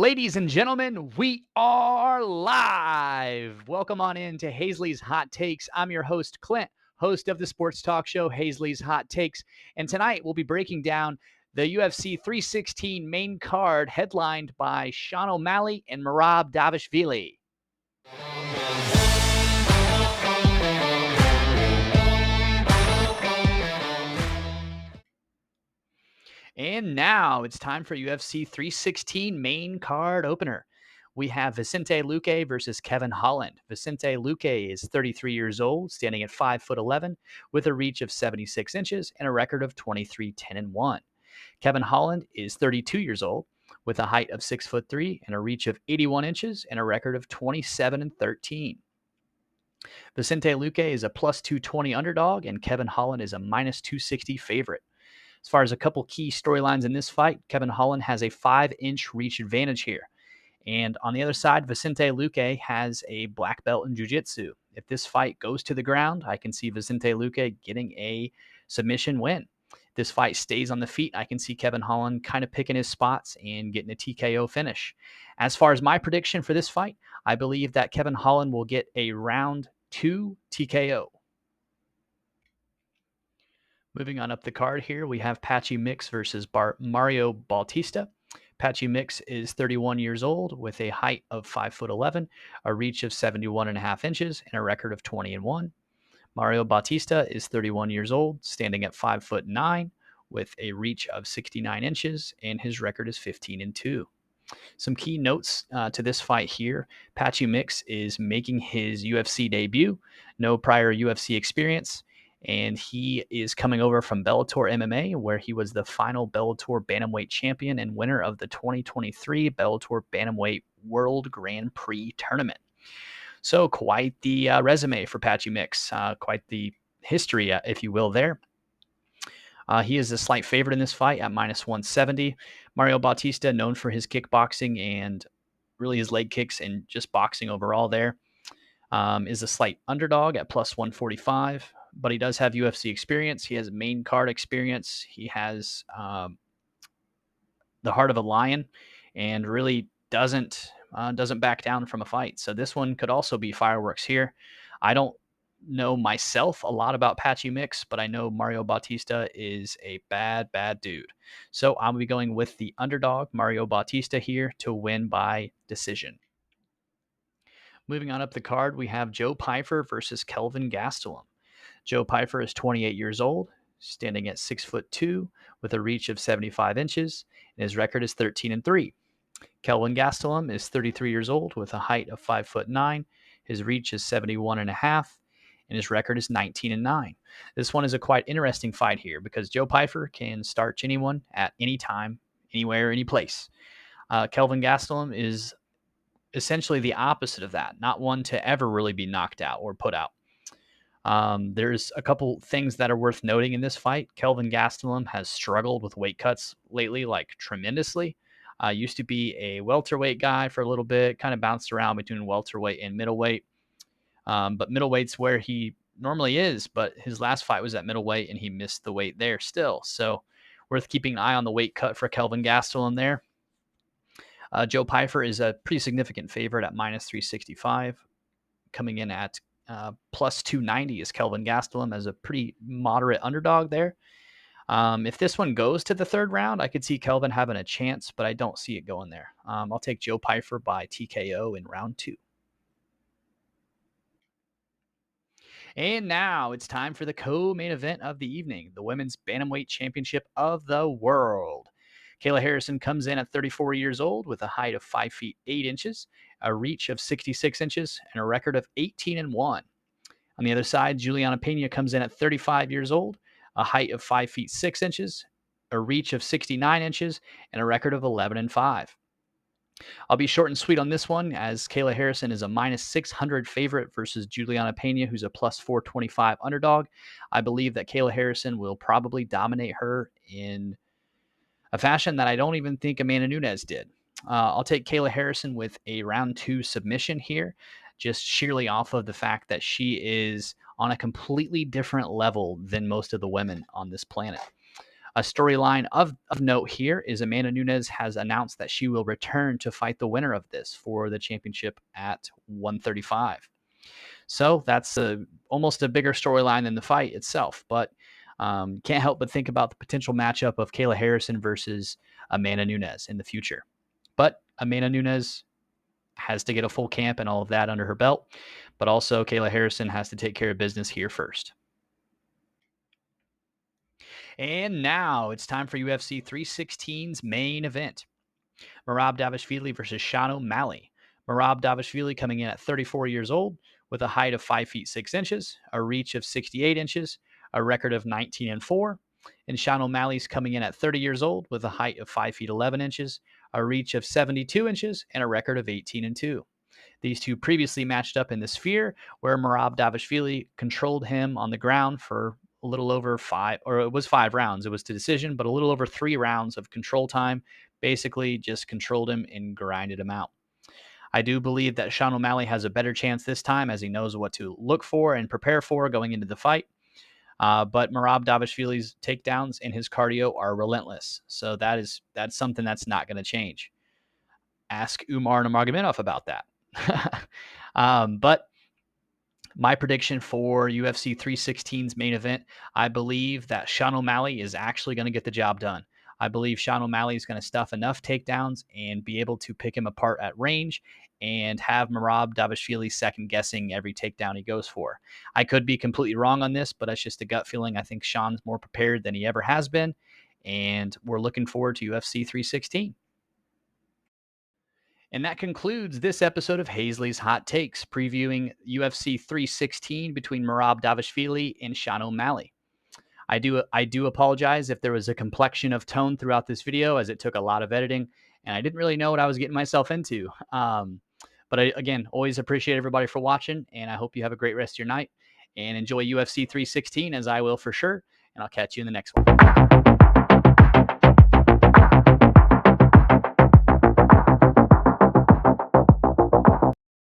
Ladies and gentlemen, we are live. Welcome on in to Hazley's Hot Takes. I'm your host, Clint, host of the sports talk show, Hazley's Hot Takes. And tonight we'll be breaking down the UFC 316 main card headlined by Sean O'Malley and Merab Dvalishvili. And now it's time for UFC 316 main card opener. We have Vicente Luque versus Kevin Holland. Vicente Luque is 33 years old, standing at 5'11", with a reach of 76 inches and a record of 23-10-1. Kevin Holland is 32 years old, with a height of 6'3" and a reach of 81 inches and a record of 27-13. Vicente Luque is a plus 220 underdog, and Kevin Holland is a minus 260 favorite. As far as a couple key storylines in this fight, Kevin Holland has a 5-inch reach advantage here. And on the other side, Vicente Luque has a black belt in jiu-jitsu. If this fight goes to the ground, I can see Vicente Luque getting a submission win. If this fight stays on the feet, I can see Kevin Holland kind of picking his spots and getting a TKO finish. As far as my prediction for this fight, I believe that Kevin Holland will get a round 2 TKO. Moving on up the card here, we have Patchy Mix versus Mario Bautista. Patchy Mix is 31 years old with a height of 5'11", a reach of 71.5 inches, and a record of 20-1. Mario Bautista is 31 years old, standing at 5'9", with a reach of 69 inches, and his record is 15-2. Some key notes to this fight here. Patchy Mix is making his UFC debut, no prior UFC experience, and he is coming over from Bellator MMA, where he was the final Bellator Bantamweight champion and winner of the 2023 Bellator Bantamweight World Grand Prix tournament. So quite the resume for Patchy Mix, quite the history, if you will, there. He is a slight favorite in this fight at minus 170. Mario Bautista, known for his kickboxing and really his leg kicks and just boxing overall there, is a slight underdog at plus 145, but he does have UFC experience. He has main card experience. He has the heart of a lion and really doesn't back down from a fight. So this one could also be fireworks here. I don't know myself a lot about Patchy Mix, but I know Mario Bautista is a bad dude. So I'll be going with the underdog, Mario Bautista, here to win by decision. Moving on up the card, we have Joe Pyfer versus Kelvin Gastelum. Joe Pyfer is 28 years old, standing at 6'2", with a reach of 75 inches, and his record is 13-3. Kelvin Gastelum is 33 years old with a height of 5'9". His reach is 71.5, and his record is 19-9. This one is a quite interesting fight here because Joe Pyfer can starch anyone at any time, anywhere, any place. Kelvin Gastelum is essentially the opposite of that, not one to ever really be knocked out or put out. There's a couple things that are worth noting in this fight. Kelvin Gastelum has struggled with weight cuts lately, like tremendously. Used to be a welterweight guy for a little bit, kind of bounced around between welterweight and middleweight. But middleweight's where he normally is, but his last fight was at middleweight and he missed the weight there still. So worth keeping an eye on the weight cut for Kelvin Gastelum there. Joe Pyfer is a pretty significant favorite at minus 365, coming in at plus 290 is Kelvin Gastelum as a pretty moderate underdog there. If this one goes to the third round, I could see Kelvin having a chance, but I don't see it going there. I'll take Joe Pyfer by TKO in round 2. And now it's time for the co-main event of the evening, the Women's Bantamweight Championship of the World. Kayla Harrison comes in at 34 years old with a height of 5 feet 8 inches, a reach of 66 inches, and a record of 18-1. On the other side, Juliana Pena comes in at 35 years old, a height of 5 feet 6 inches, a reach of 69 inches, and a record of 11-5. I'll be short and sweet on this one, as Kayla Harrison is a minus 600 favorite versus Juliana Pena, who's a plus 425 underdog. I believe that Kayla Harrison will probably dominate her in a fashion that I don't even think Amanda Nunes did. I'll take Kayla Harrison with a round 2 submission here, just sheerly off of the fact that she is on a completely different level than most of the women on this planet. A storyline of note here is Amanda Nunes has announced that she will return to fight the winner of this for the championship at 135. So that's almost a bigger storyline than the fight itself. But can't help but think about the potential matchup of Kayla Harrison versus Amanda Nunes in the future. But Amanda Nunes has to get a full camp and all of that under her belt. But also, Kayla Harrison has to take care of business here first. And now it's time for UFC 316's main event. Merab Dvalishvili versus Sean O'Malley. Merab Dvalishvili coming in at 34 years old with a height of 5 feet 6 inches, a reach of 68 inches, a record of 19-4. And Sean O'Malley's coming in at 30 years old with a height of 5 feet 11 inches, a reach of 72 inches, and a record of 18-2. These two previously matched up in the Sphere, where Merab Dvalishvili controlled him on the ground for a little over 5, or it was 5 rounds. It was to decision, but a little over 3 rounds of control time. Basically, just controlled him and grinded him out. I do believe that Sean O'Malley has a better chance this time, as he knows what to look for and prepare for going into the fight. But Merab Dvalishvili's takedowns and his cardio are relentless, so that's something that's not going to change. Ask Umar Nurmagomedov about that. But my prediction for UFC 316's main event, I believe that Sean O'Malley is actually going to get the job done. I believe Sean O'Malley is going to stuff enough takedowns and be able to pick him apart at range and have Merab Dvalishvili second guessing every takedown he goes for. I could be completely wrong on this, but that's just a gut feeling. I think Sean's more prepared than he ever has been, and we're looking forward to UFC 316. And that concludes this episode of Hazley's Hot Takes, previewing UFC 316 between Merab Dvalishvili and Sean O'Malley. I do apologize if there was a complexion of tone throughout this video, as it took a lot of editing, and I didn't really know what I was getting myself into. But again, always appreciate everybody for watching, and I hope you have a great rest of your night and enjoy UFC 316, as I will for sure. And I'll catch you in the next one.